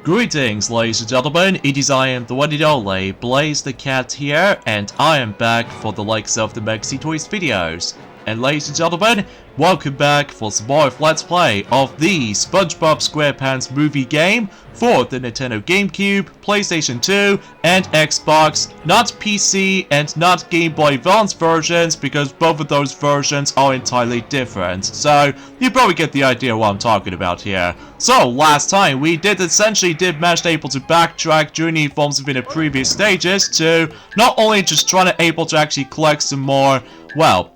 Greetings, ladies and gentlemen, it is I am the one and only Blaze the Cat here, and I am back for the likes of the Maxi Toys videos. And ladies and gentlemen, welcome back for some more of Let's Play of the SpongeBob SquarePants movie game for the Nintendo GameCube, PlayStation 2, and Xbox, not PC and not Game Boy Advance versions, because both of those versions are entirely different. So, you probably get the idea what I'm talking about here. So, last time we essentially manage to able to backtrack during the forms of in the previous stages to not only just trying to able to actually collect some more, well,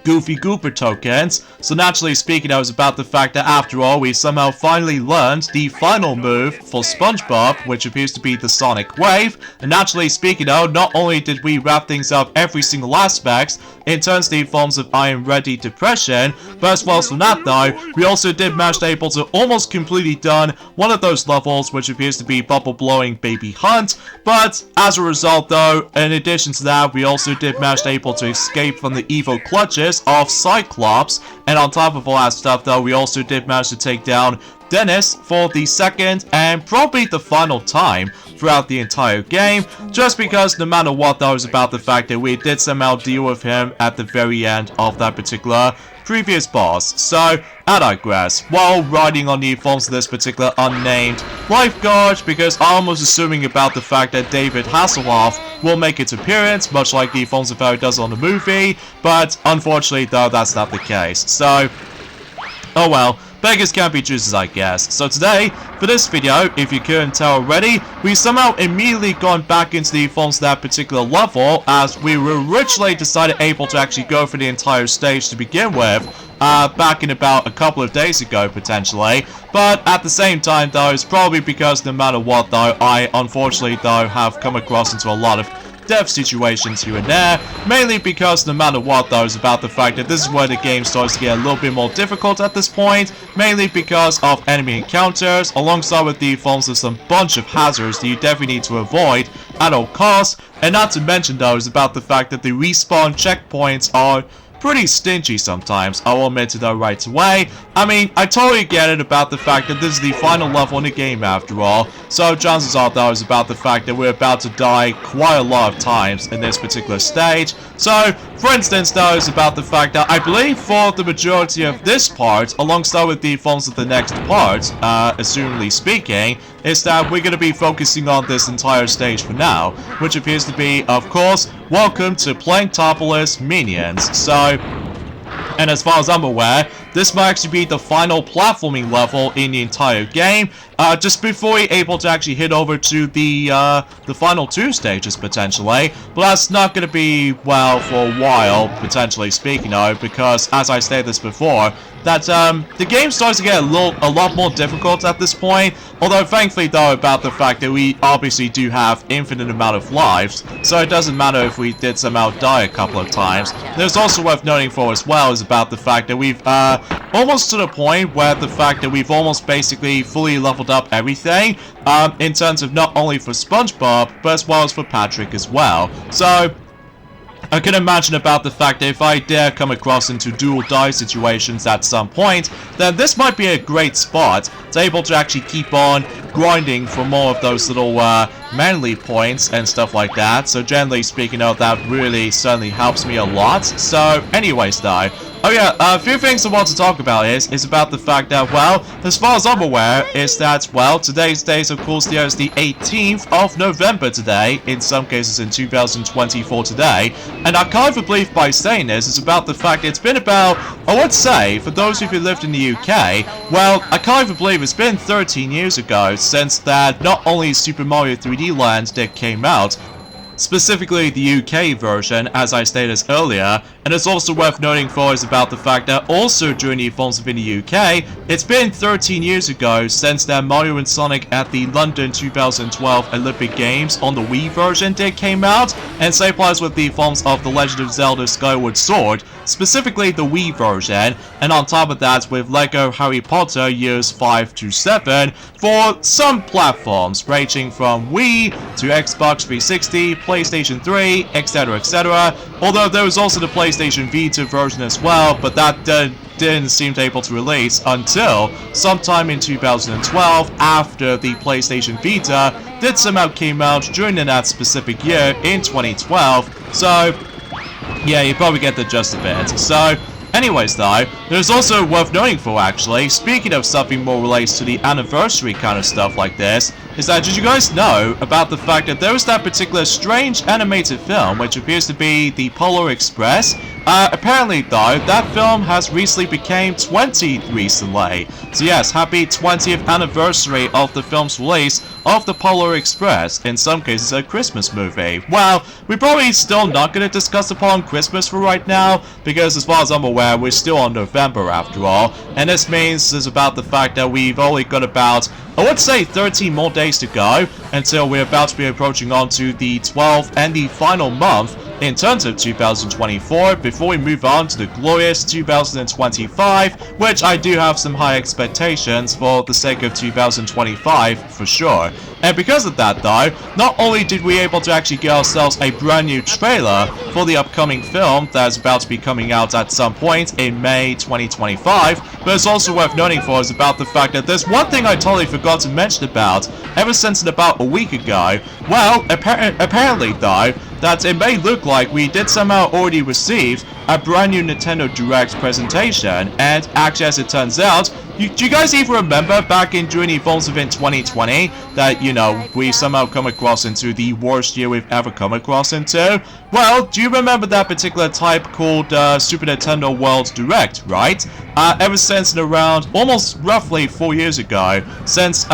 Goofy Gooper tokens. So naturally speaking, I was about the fact that after all, we somehow finally learned the final move for SpongeBob, which appears to be the Sonic Wave. And naturally speaking though, not only did we wrap things up every single aspect in terms of the forms of I Am Ready Depression, but as well as from that though, we also did manage to able to almost completely done one of those levels, which appears to be Bubble Blowing Baby Hunt. But as a result though, in addition to that, we also did manage to able to escape from the evil clutches of Cyclops, and on top of all that stuff though, we also did manage to take down Dennis for the second and probably the final time throughout the entire game, just because no matter what though, is about the fact that we did somehow deal with him at the very end of that particular previous boss. So, I digress. While riding on the forms of this particular unnamed lifeguard, because I'm almost assuming about the fact that David Hasselhoff will make its appearance, much like the forms of how he does on the movie, but unfortunately though, that's not the case. So, oh well. Beggars can't be choosers, I guess. So today, for this video, if you couldn't tell already, we somehow immediately gone back into the forms of that particular level, as we were originally decided able to actually go for the entire stage to begin with, back in about a couple of days ago, potentially. But at the same time, though, it's probably because no matter what, though, I unfortunately, though, have come across into a lot of death situations here and there, mainly because no matter what though, is about the fact that this is where the game starts to get a little bit more difficult at this point, mainly because of enemy encounters, alongside with the forms of some bunch of hazards that you definitely need to avoid at all costs, and not to mention though, is about the fact that the respawn checkpoints are pretty stingy sometimes, I will admit to that right away. I mean, I totally get it about the fact that this is the final level in the game after all, so chances are though is about the fact that we're about to die quite a lot of times in this particular stage. So, for instance though, is about the fact that I believe for the majority of this part, alongside with the forms of the next part, assumingly speaking, is that we're going to be focusing on this entire stage for now, which appears to be, of course, Welcome to Planktopolis Minions. So, and as far as I'm aware, this might actually be the final platforming level in the entire game, just before we're able to actually hit over to the final two stages, potentially. But that's not going to be, well, for a while, potentially speaking, though, because, as I stated this before, that the game starts to get a lot more difficult at this point, although thankfully though about the fact that we obviously do have infinite amount of lives, so it doesn't matter if we did somehow die a couple of times. There's also worth noting for as well is about the fact that we've almost to the point where the fact that we've almost basically fully leveled up everything, in terms of not only for SpongeBob, but as well as for Patrick as well. So I can imagine about the fact that if I dare come across into dual die situations at some point, then this might be a great spot to able to actually keep on grinding for more of those little manly points and stuff like that. So generally speaking, that really certainly helps me a lot. So anyways though, oh yeah, a few things I want to talk about is about the fact that, well, as far as I'm aware, is that, well, today's date, of course, there is the 18th of November today, in some cases in 2024 today, and I can't even believe by saying this, is about the fact that it's been about, I would say, for those of you who lived in the UK, well, I can't even believe it's been 13 years ago since that not only Super Mario 3D Land that came out, specifically the UK version, as I stated earlier, and it's also worth noting for is about the fact that also during the forms of in the UK, it's been 13 years ago since that Mario and Sonic at the London 2012 Olympic Games on the Wii version did came out, and same applies with the forms of The Legend of Zelda Skyward Sword, specifically the Wii version, and on top of that with Lego Harry Potter years 5 to 7 for some platforms ranging from Wii to Xbox 360, PlayStation 3, etc, etc, although there was also the PlayStation PlayStation Vita version as well, but that didn't seem to able to release until sometime in 2012 after the PlayStation Vita did somehow came out during that specific year in 2012. So yeah, you probably get the gist of it. So anyways though, there's also worth noting for actually, speaking of something more related to the anniversary kind of stuff like this, is that did you guys know about the fact that there was that particular strange animated film which appears to be the Polar Express? Apparently though, that film has recently became 20 recently. So yes, happy 20th anniversary of the film's release of the Polar Express, in some cases a Christmas movie. Well, we're probably still not going to discuss upon Christmas for right now, because as far as I'm aware, we're still on November after all, and this means it's about the fact that we've only got about, I would say 13 more days to go until we're about to be approaching on to the 12th and the final month in terms of 2024 before we move on to the glorious 2025, which I do have some high expectations for the sake of 2025 for sure. And because of that though, not only did we able to actually get ourselves a brand new trailer for the upcoming film that's about to be coming out at some point in May 2025, but it's also worth noting for us about the fact that there's one thing I totally forgot to mention about ever since about a week ago. Well, apparently though, that it may look like we did somehow already receive a brand new Nintendo Direct presentation, and actually as it turns out, do you guys even remember back in during Evolve's event 2020 that, you know, we somehow come across into the worst year we've ever come across into? Well, do you remember that particular type called Super Nintendo World Direct, right? Ever since around almost roughly 4 years ago, since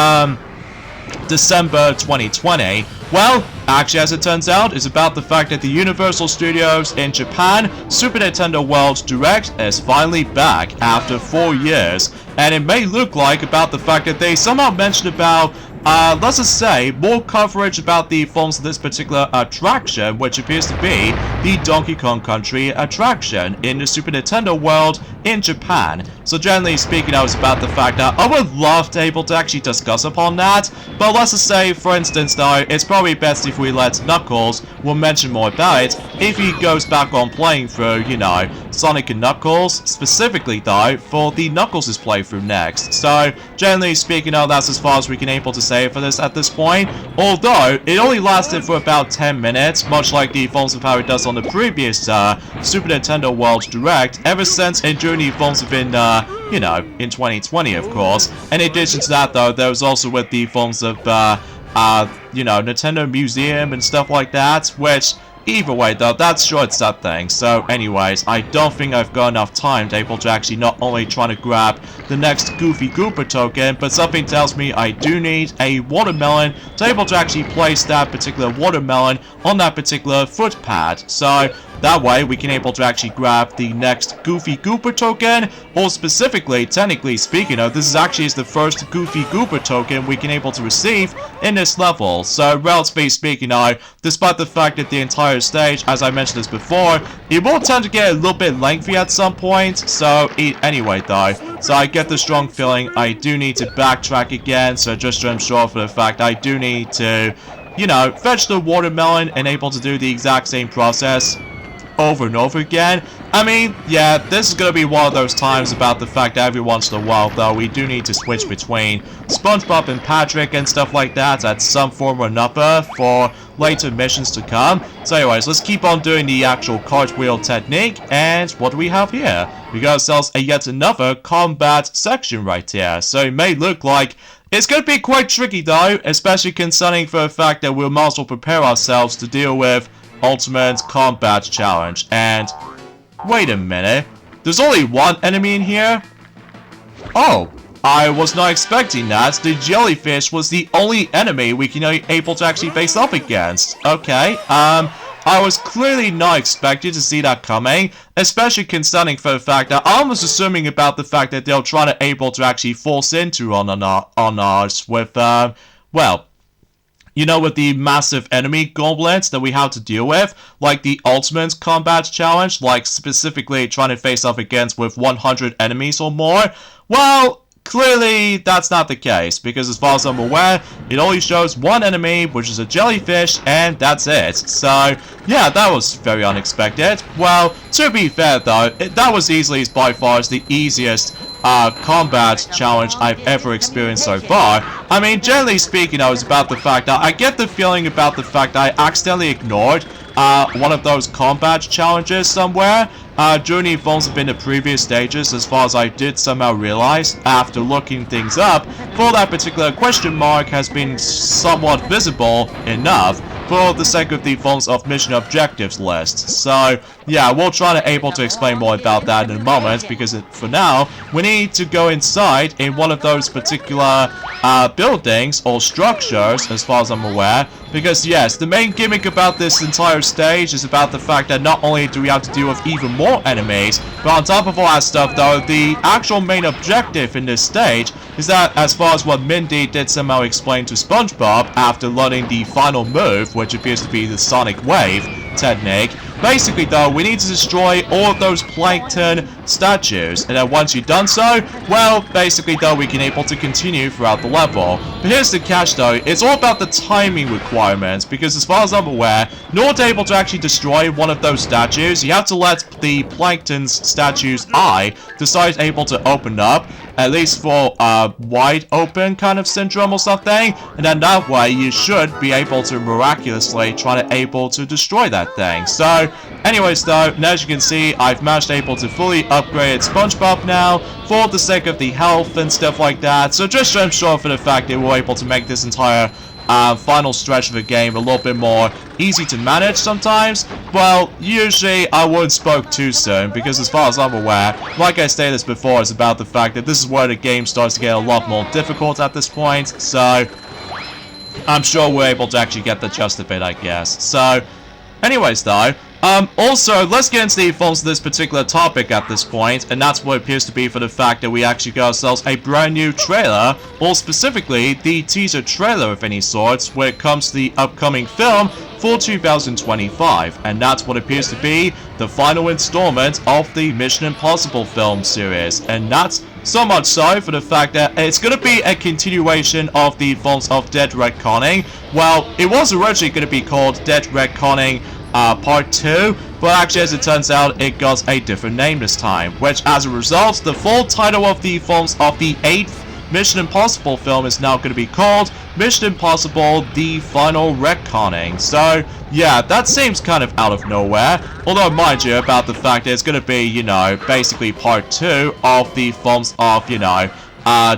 December 2020. Well, actually as it turns out, it's about the fact that the Universal Studios in Japan Super Nintendo World Direct is finally back after 4 years, and it may look like about the fact that they somehow mentioned about let's just say, more coverage about the forms of this particular attraction, which appears to be the Donkey Kong Country attraction in the Super Nintendo world in Japan. So generally speaking, I was about the fact that I would love to be able to actually discuss upon that, but let's just say, for instance though, it's probably best if we let Knuckles, we'll mention more about it, if he goes back on playing through, you know, Sonic and Knuckles, specifically though, for the Knuckles' playthrough next. So, generally speaking, that's as far as we can able to say for this at this point, although it only lasted for about 10 minutes, much like the forms of how it does on the previous Super Nintendo World Direct, ever since and during the forms of in, you know, in 2020 of course. In addition to that though, there was also with the forms of, you know, Nintendo Museum and stuff like that, which, either way though, that's sure it's that thing. So anyways, I don't think I've got enough time to able to actually not only trying to grab the next Goofy Gooper token, but something tells me I do need a watermelon to able to actually place that particular watermelon on that particular foot pad. So that way we can able to actually grab the next Goofy Gooper token, or specifically, technically speaking, this is actually the first Goofy Gooper token we can able to receive in this level. So relatively speaking, despite the fact that the entire stage, as I mentioned this before, it will tend to get a little bit lengthy at some point. So anyway though, so I get the strong feeling I do need to backtrack again, so just to ensure for the fact I do need to, you know, fetch the watermelon and able to do the exact same process over and over again. I mean, yeah, this is gonna be one of those times about the fact that every once in a while, though, we do need to switch between SpongeBob and Patrick and stuff like that at some form or another for later missions to come. So anyways, let's keep on doing the actual cartwheel technique, and what do we have here? We got ourselves yet another combat section right here, so it may look like it's going to be quite tricky though, especially concerning for the fact that we'll might as well prepare ourselves to deal with Ultimate Combat Challenge. And wait a minute, there's only one enemy in here? Oh, I was not expecting that. The jellyfish was the only enemy we can able to actually face up against. Okay, I was clearly not expecting to see that coming, especially concerning for the fact that I was assuming about the fact that they'll try to able to actually force into on us with, well, you know, with the massive enemy goblins that we have to deal with, like the Ultimate Combat Challenge, like specifically trying to face off against with 100 enemies or more. Well, clearly that's not the case, because as far as I'm aware, it only shows one enemy, which is a jellyfish, and that's it. So, yeah, that was very unexpected. Well, to be fair though, that was easily by far the easiest combat challenge I've ever experienced so far. I mean, generally speaking, I was about the fact that I get the feeling about the fact that I accidentally ignored one of those combat challenges somewhere during the events in the previous stages, as far as I did somehow realize after looking things up, for that particular question mark has been somewhat visible enough for the sake of the forms of mission objectives list. So, yeah, we'll try to able to explain more about that in a moment, because for now, we need to go inside in one of those particular buildings or structures, as far as I'm aware, because yes, the main gimmick about this entire stage is about the fact that not only do we have to deal with even more enemies, but on top of all that stuff though, the actual main objective in this stage is that, as far as what Mindy did somehow explain to SpongeBob after learning the final move, which appears to be the Sonic Wave technique, basically though, we need to destroy all of those plankton statues, and then once you've done so, well, basically though, we can able to continue throughout the level. But here's the catch though, it's all about the timing requirements, because as far as I'm aware, in order to able to actually destroy one of those statues, you have to let the plankton's statue's eye decide able to open up, at least for wide open kind of syndrome or something, and then that way you should be able to miraculously try to able to destroy that thing. So, anyways though, as you can see, I've managed able to fully upgrade SpongeBob now, for the sake of the health and stuff like that, so just to ensure for the fact that we're able to make this entire final stretch of the game a little bit more easy to manage sometimes. Well, usually I wouldn't spoke too soon, because as far as I'm aware, like I stated before, it's about the fact that this is where the game starts to get a lot more difficult at this point, so I'm sure we're able to actually get the gist of it, I guess. So, anyways though, also, let's get into the forms of this particular topic at this point, and that's what it appears to be for the fact that we actually got ourselves a brand new trailer, or specifically, the teaser trailer of any sorts, when it comes to the upcoming film for 2025, and that's what appears to be the final installment of the Mission Impossible film series, and that's so much so for the fact that it's going to be a continuation of the films of Dead Retconning. Well, it was originally going to be called Dead Retconning Part 2, but actually as it turns out it got a different name this time, which as a result the full title of the films of the 8th Mission Impossible film is now going to be called Mission Impossible The Final Retconning. So yeah, that seems kind of out of nowhere, although mind you about the fact that it's going to be, you know, basically part 2 of the films of, you know,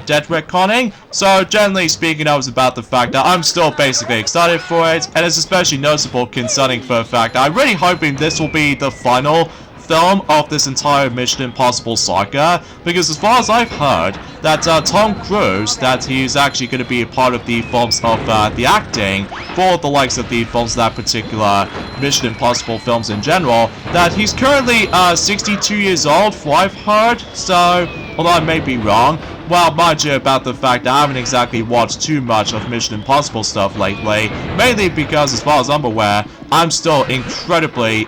Dead Retconning. So generally speaking, I was about the fact that I'm still basically excited for it, and it's especially noticeable concerning for the fact that I'm really hoping this will be the final film of this entire Mission Impossible saga, because as far as I've heard, that Tom Cruise, that he's actually going to be a part of the films of the acting for the likes of the films of that particular Mission Impossible films in general, that he's currently 62 years old, from what I've heard, so although I may be wrong. Well, mind you about the fact that I haven't exactly watched too much of Mission Impossible stuff lately, mainly because as far as I'm aware, I'm still incredibly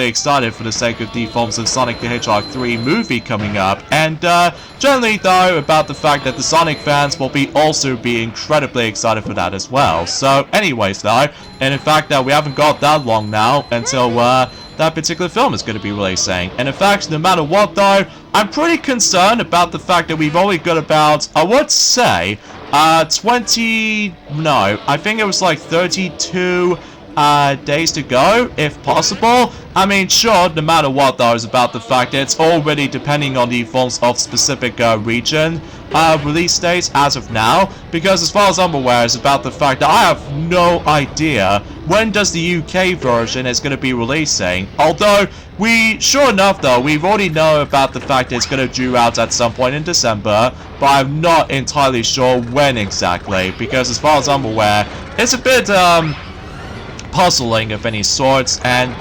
excited for the sake of the films of Sonic the Hedgehog 3 movie coming up, and generally though about the fact that the Sonic fans will also be incredibly excited for that as well. So anyways though, and in fact that we haven't got that long now until that particular film is going to be releasing. And in fact, no matter what though, I'm pretty concerned about the fact that we've only got about, I would say, 32 days to go, if possible. I mean, sure, no matter what though, is about the fact that it's already depending on the forms of specific region release dates as of now, because as far as I'm aware, it's about the fact that I have no idea when does the UK version is going to be releasing, although sure enough though, we already know about the fact that it's going to due out at some point in December, but I'm not entirely sure when exactly, because as far as I'm aware, it's a bit puzzling of any sorts, and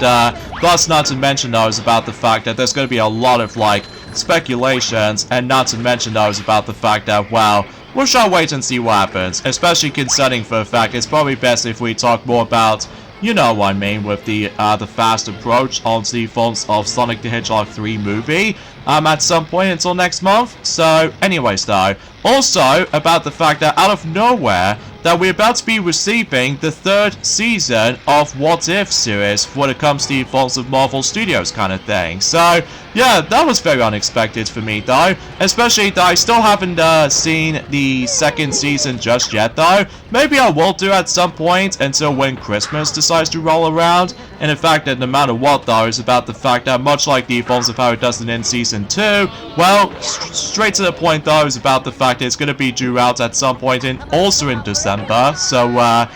plus not to mention though is about the fact that there's going to be a lot of like speculations, and not to mention though is about the fact that, well, we shall wait and see what happens, especially concerning for the fact it's probably best if we talk more about you know what I mean, with the fast approach on the films of Sonic the Hedgehog 3 movie at some point until next month. So, anyways though, also about the fact that out of nowhere, that we're about to be receiving the 3rd season of What If series when it comes to the films of Marvel Studios kind of thing. So, yeah, that was very unexpected for me though, especially that I still haven't seen the 2nd season just yet though. Maybe I will do at some point until when Christmas decides to roll around. And in fact, that no matter what though, is about the fact that much like the films of how it does in Season 2, well, straight to the point though, is about the fact that it's going to be due out at some point also in December. So, yeah,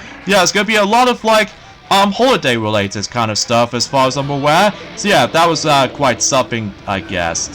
it's going to be a lot of, like, holiday related kind of stuff as far as I'm aware. So yeah, that was quite something, I guess.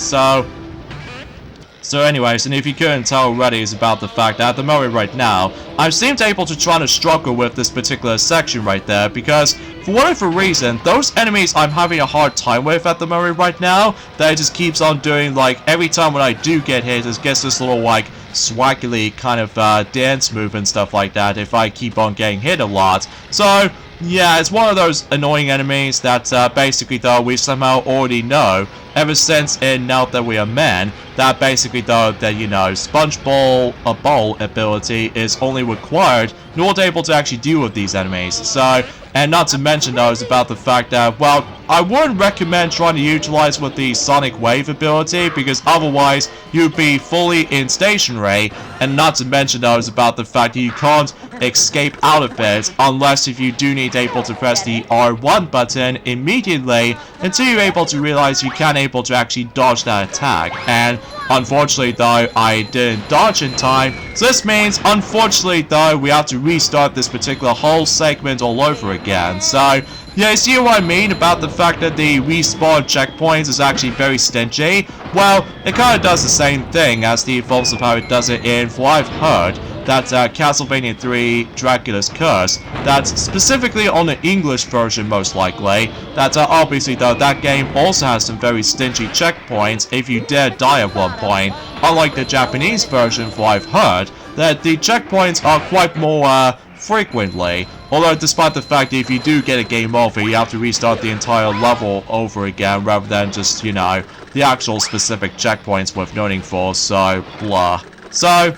So anyways, and if you couldn't tell already, is about the fact that at the moment right now, I seem able to try to struggle with this particular section right there, because for whatever reason, those enemies I'm having a hard time with at the moment right now, that it just keeps on doing, like, every time when I do get hit, it gets this little, like, swaggly kind of dance move and stuff like that if I keep on getting hit a lot. So, yeah, it's one of those annoying enemies that basically though we somehow already know ever since in Now That We Are Men, that basically though that, you know, SpongeBob ability is only required in order to able to actually deal with these enemies. So, and not to mention though is about the fact that, well, I wouldn't recommend trying to utilize with the Sonic Wave ability, because otherwise you'd be fully in stationary, and not to mention though is about the fact that you can't escape out of it unless if you do need able to press the R1 button immediately until you're able to realize you can able to actually dodge that attack. And unfortunately though, I didn't dodge in time, so this means unfortunately though we have to restart this particular whole segment all over again. So yeah, you see what I mean about the fact that the respawn checkpoints is actually very stingy? Well, it kind of does the same thing as the evolves of how it does it in, for I've heard, that's Castlevania 3 Dracula's Curse. That's specifically on the English version most likely. That obviously though, that game also has some very stingy checkpoints if you dare die at one point. Unlike the Japanese version, for I've heard, that the checkpoints are quite more frequently. Although despite the fact that if you do get a game over, you have to restart the entire level over again rather than just, you know, the actual specific checkpoints worth noting for, so blah. So,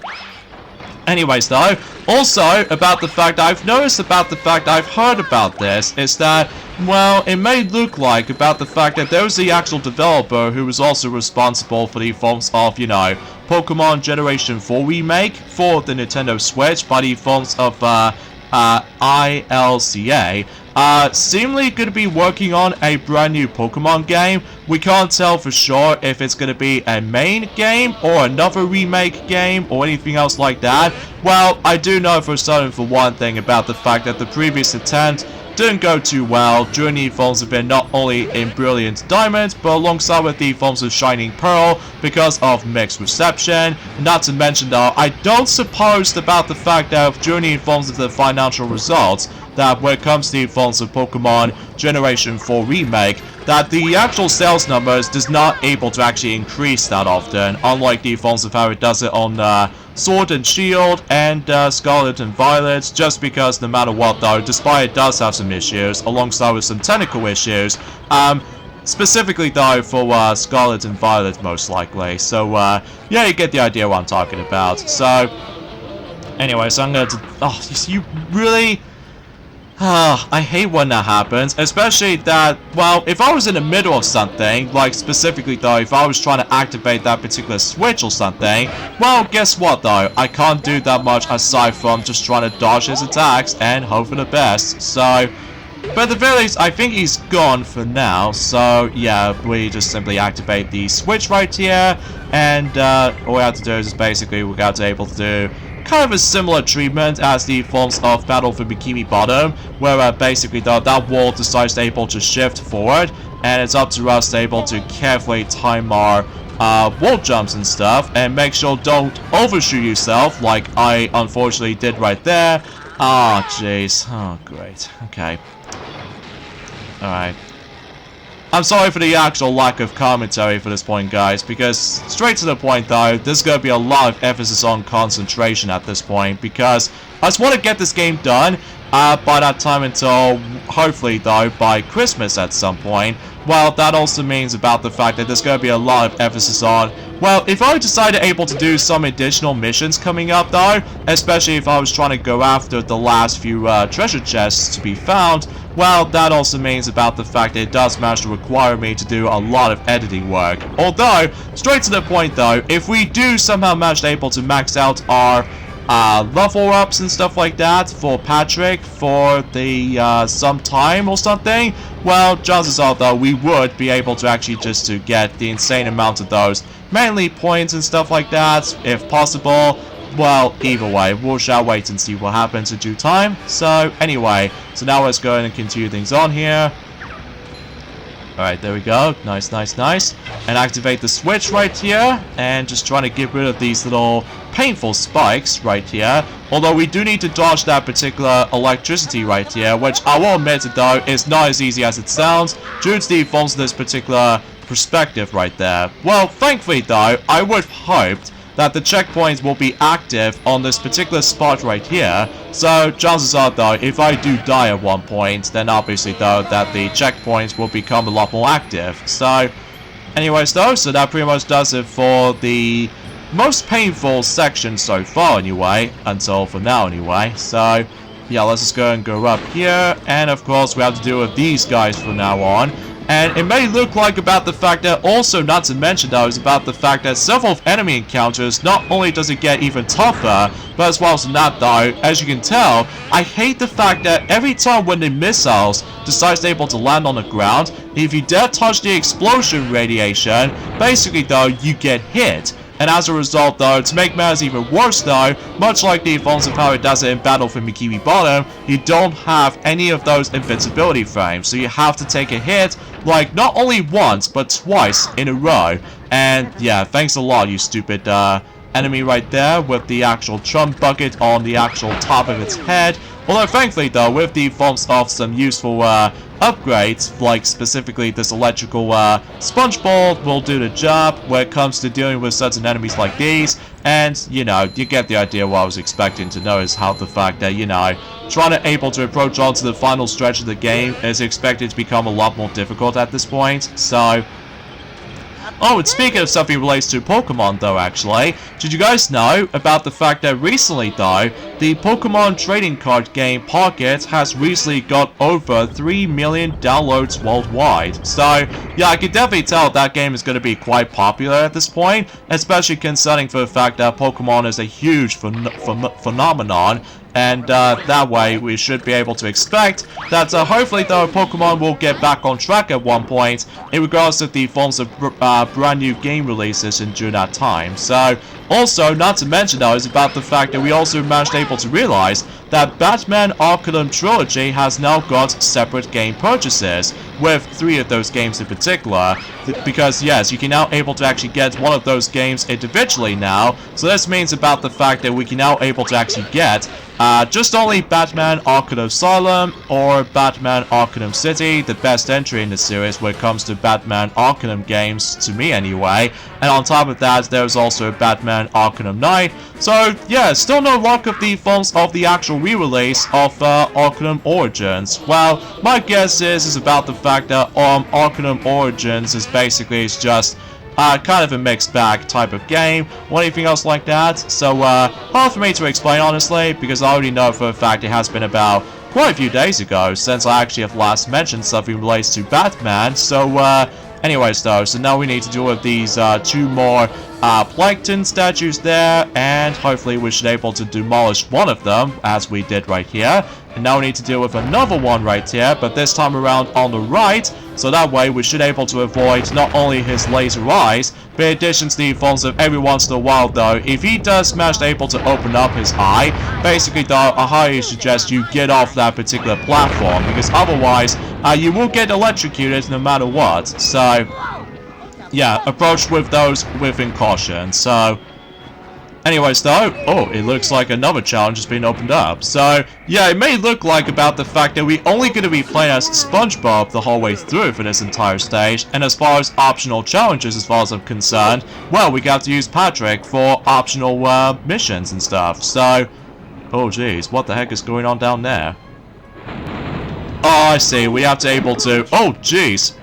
anyways though, also about the fact I've noticed about the fact I've heard about this is that, well, it may look like about the fact that there was the actual developer who was also responsible for the forms of, you know, Pokemon Generation 4 remake for the Nintendo Switch by the forms of ILCA, seemingly going to be working on a brand new Pokemon game. We can't tell for sure if it's going to be a main game or another remake game or anything else like that. Well, I do know for certain for one thing about the fact that the previous attempt didn't go too well. During the forms have been not only in Brilliant Diamond, but alongside with the forms of Shining Pearl because of mixed reception. Not to mention though, I don't suppose about the fact that during the forms of the financial results, that when it comes to the forms of Pokemon Generation 4 Remake, that the actual sales numbers does not able to actually increase that often, unlike the forms of how it does it on Sword and Shield and Scarlet and Violet, just because no matter what though, despite it does have some issues, alongside with some technical issues, specifically though for Scarlet and Violet most likely. So yeah, you get the idea what I'm talking about. So anyway, so I'm going to... Oh, you really... I hate when that happens, especially that, well, if I was in the middle of something, like specifically though, if I was trying to activate that particular switch or something, well, guess what though, I can't do that much aside from just trying to dodge his attacks and hope for the best. So, but at the very least, I think he's gone for now, so yeah, we just simply activate the switch right here, and all we have to do is basically we got to able to do kind of a similar treatment as the forms of Battle for Bikini Bottom, where basically though that wall decides to able to shift forward, and it's up to us to able to carefully time our wall jumps and stuff, and make sure don't overshoot yourself like I unfortunately did right there. Ah, jeez. Oh, great. Okay. Alright. I'm sorry for the actual lack of commentary for this point, guys, because straight to the point though, there's going to be a lot of emphasis on concentration at this point, because I just want to get this game done, by that time until, hopefully though, by Christmas at some point. Well, that also means about the fact that there's going to be a lot of emphasis on, well, if I decided able to do some additional missions coming up though, especially if I was trying to go after the last few treasure chests to be found, well, that also means about the fact that it does manage to require me to do a lot of editing work. Although, straight to the point though, if we do somehow manage to able to max out our level ups and stuff like that for Patrick for the some time or something, well, chances are though we would be able to actually just to get the insane amount of those, mainly points and stuff like that, if possible. Well, either way, we shall wait and see what happens in due time. So anyway, so now let's go and continue things on here. Alright, there we go. Nice, nice, nice. And activate the switch right here. And just trying to get rid of these little painful spikes right here. Although we do need to dodge that particular electricity right here, which I will admit it though, is not as easy as it sounds due to the forms of this particular perspective right there. Well, thankfully though, I would have hoped that the checkpoints will be active on this particular spot right here. So chances are though, if I do die at one point, then obviously though that the checkpoints will become a lot more active. So anyways though, so that pretty much does it for the most painful section so far anyway, until for now anyway. So yeah, let's just go and go up here, and of course we have to deal with these guys from now on. And it may look like about the fact that, also not to mention though, is about the fact that several enemy encounters, not only does it get even tougher, but as well as that though, as you can tell, I hate the fact that every time when the missiles decides able to land on the ground, if you dare touch the explosion radiation, basically though, you get hit. And as a result though, to make matters even worse though, much like the forms of how it does it in Battle for Bikini Bottom, you don't have any of those invincibility frames. So you have to take a hit, like not only once, but twice in a row. And yeah, thanks a lot, you stupid enemy right there with the actual chum bucket on the actual top of its head. Although thankfully though, with the forms of some useful upgrades, like specifically this electrical SpongeBob will do the job when it comes to dealing with certain enemies like these. And, you know, you get the idea. What I was expecting to know is how the fact that, you know, trying to able to approach onto the final stretch of the game is expected to become a lot more difficult at this point. So oh, and speaking of something relates to Pokemon though, actually, did you guys know about the fact that recently though, the Pokemon trading card game Pocket has recently got over 3 million downloads worldwide. So yeah, I can definitely tell that game is going to be quite popular at this point, especially concerning for the fact that Pokemon is a huge phenomenon. And that way we should be able to expect that hopefully though Pokemon will get back on track at one point in regards to the forms of brand new game releases during that time. So also, not to mention though, is about the fact that we also managed able to realize that Batman Arkham Trilogy has now got separate game purchases, with 3 of those games in particular, because yes, you can now able to actually get one of those games individually now. So this means about the fact that we can now able to actually get just only Batman Arkham Asylum or Batman Arkham City, the best entry in the series when it comes to Batman Arkham games, to me anyway. And on top of that, there's also Batman Arkham Knight. So yeah, still no luck of the forms of the actual re-release of Arkham Origins. Well, my guess is about the fact that Arkham Origins is basically just kind of a mixed bag type of game or anything else like that. So hard for me to explain honestly, because I already know for a fact it has been about quite a few days ago since I actually have last mentioned something related to Batman. So anyways though, so now we need to deal with these 2 more plankton statues there, and hopefully we should be able to demolish one of them as we did right here. And now we need to deal with another one right here, but this time around on the right, so that way we should be able to avoid not only his laser eyes, but in addition to the forms of every once in a while though, if he does manage to able to open up his eye, basically though, I highly suggest you get off that particular platform, because otherwise you will get electrocuted no matter what. So yeah, approach with those within caution. So anyways though, oh, it looks like another challenge has been opened up. So yeah, it may look like about the fact that we're only going to be playing as SpongeBob the whole way through for this entire stage, and as far as optional challenges as far as I'm concerned, well, we got to use Patrick for optional missions and stuff. So oh geez, what the heck is going on down there? I see. We have to able to... Oh, jeez.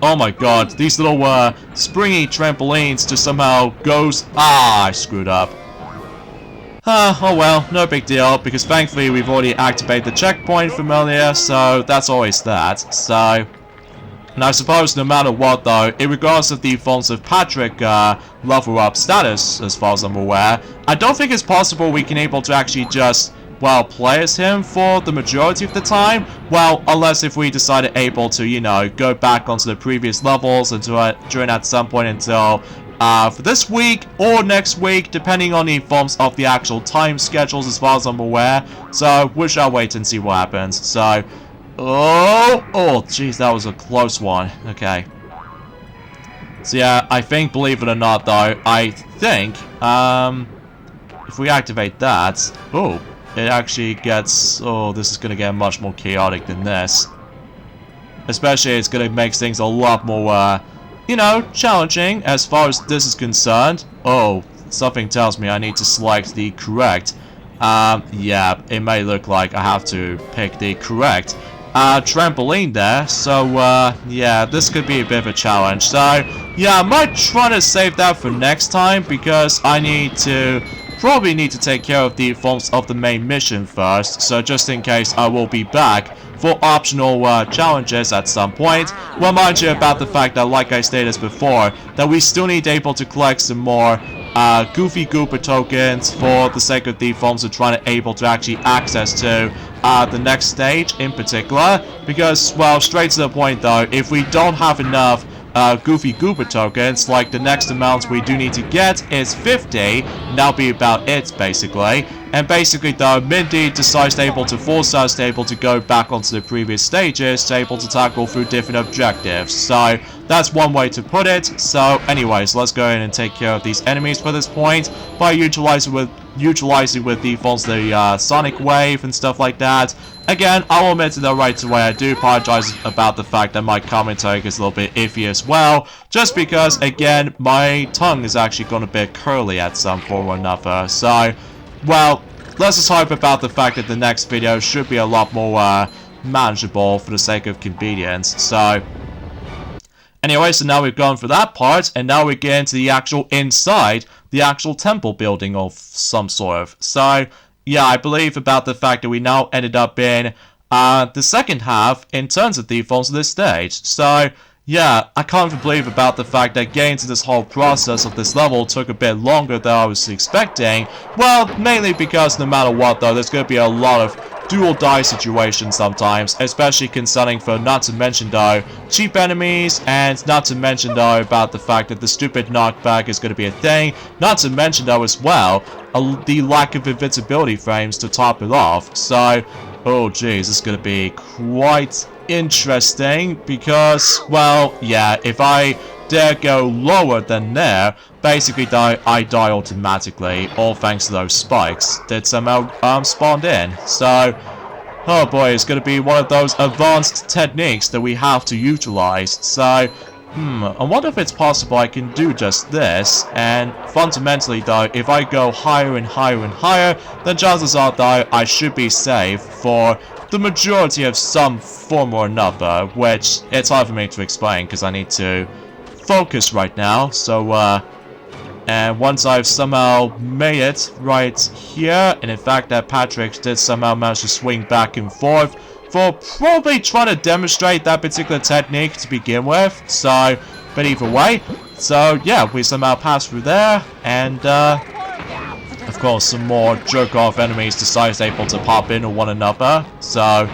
Oh my god. These little, springy trampolines just somehow goes... Ah, I screwed up. Oh well, no big deal, because thankfully we've already activated the checkpoint from earlier, so that's always that. So... And I suppose no matter what though, in regards to the forms of Patrick level up status, as far as I'm aware, I don't think it's possible we can able to actually just, well, play as him for the majority of the time. Well, unless if we decided able to, you know, go back onto the previous levels and during at some point until for this week or next week, depending on the forms of the actual time schedules as far as I'm aware. So we shall wait and see what happens. So... Oh, jeez, that was a close one. Okay. So yeah, I think, believe it or not, though, I think, if we activate that, oh, it actually gets, oh, this is going to get much more chaotic than this. Especially, it's going to make things a lot more, you know, challenging as far as this is concerned. Oh, something tells me I need to select the correct, yeah, it may look like I have to pick the correct trampoline there, so yeah, this could be a bit of a challenge. So yeah, I might try to save that for next time, because I probably need to take care of the forms of the main mission first. So just in case, I will be back for optional challenges at some point. Well, mind you about the fact that, like I stated before, that we still need able to collect some more Goofy Gooper tokens for the sake of the forms of trying to able to actually access to the next stage in particular. Because, well, straight to the point though, if we don't have enough Goofy Gooper tokens, like the next amount we do need to get is 50, and that'll be about it basically. And basically though, Mindy decides to able to force us to able to go back onto the previous stages to able to tackle through different objectives. So that's one way to put it. So anyways, let's go in and take care of these enemies for this point by utilizing with the forms of the Sonic Wave and stuff like that. Again, I'll admit to that right away, I do apologize about the fact that my commentary is a little bit iffy as well, just because, again, my tongue is actually going a bit curly at some point or another. So, well, let's just hope about the fact that the next video should be a lot more manageable for the sake of convenience. So, anyway, so now we've gone for that part, and now we get into the actual inside, the actual temple building of some sort of. So, yeah, I believe about the fact that we now ended up in the second half in terms of the forms of this stage. So, yeah, I can't even believe about the fact that getting to this whole process of this level took a bit longer than I was expecting. Well, mainly because no matter what though, there's going to be a lot of dual die situations sometimes, especially concerning for not to mention though cheap enemies, and not to mention though about the fact that the stupid knockback is going to be a thing, not to mention though as well the lack of invincibility frames to top it off. So, oh jeez, this is going to be quite interesting because, well, yeah, if I dare go lower than there, basically I die automatically, all thanks to those spikes that somehow spawned in. So, oh boy, it's going to be one of those advanced techniques that we have to utilize. So, I wonder if it's possible I can do just this, and fundamentally though, if I go higher and higher and higher, then chances are though I should be safe for the majority of some form or another, which it's hard for me to explain because I need to focus right now. So, and once I've somehow made it right here, and in fact that Patrick did somehow manage to swing back and forth for probably trying to demonstrate that particular technique to begin with. So, but either way, so yeah, we somehow passed through there, and of course some more jerk-off enemies decided able to pop into one another. So,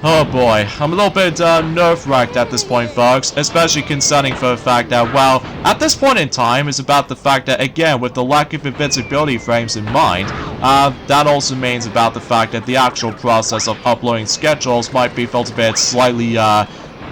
oh boy, I'm a little bit nerve-wracked at this point, folks, especially concerning for the fact that, well, at this point in time, it's about the fact that, again, with the lack of invincibility frames in mind, that also means about the fact that the actual process of uploading schedules might be felt a bit slightly,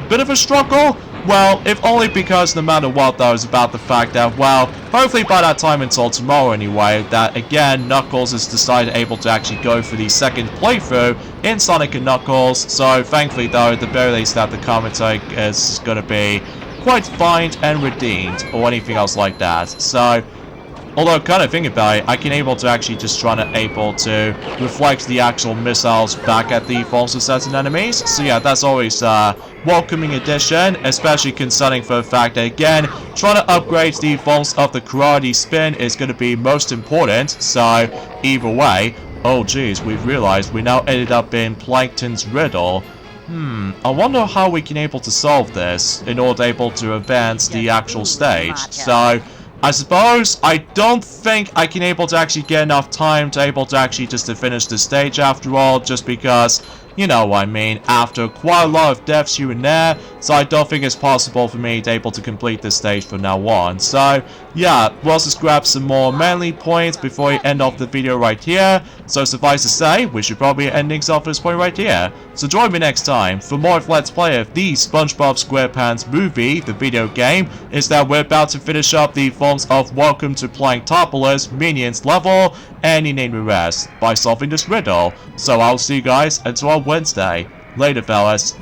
bit of a struggle. Well, if only because no matter what though, it's about the fact that, well, hopefully by that time until tomorrow anyway, that again, Knuckles is decided able to actually go for the second playthrough in Sonic & Knuckles. So thankfully though, at the very least that the commentary is going to be quite fine and redeemed, or anything else like that. So, Although, kind of thinking about it, I can able to actually just try to able to reflect the actual missiles back at the false certain enemies. So yeah, that's always a welcoming addition, especially concerning for the fact that, again, trying to upgrade the false of the karate spin is going to be most important. So either way, oh geez, we've realized we now ended up in Plankton's riddle. I wonder how we can able to solve this in order able to advance the actual stage. So I suppose I don't think I can able to actually get enough time to able to actually just to finish the stage after all, just because, you know what I mean, after quite a lot of deaths here and there, so I don't think it's possible for me to able to complete this stage from now on. So yeah, let's just grab some more manly points before we end off the video right here. So suffice to say, we should probably end things off at this point right here. So join me next time for more of Let's Play of the SpongeBob SquarePants movie, the video game, is that we're about to finish up the forms of Welcome to Planktopolis Minions level, and you name the rest, by solving this riddle. So I'll see you guys until on Wednesday. Later, fellas.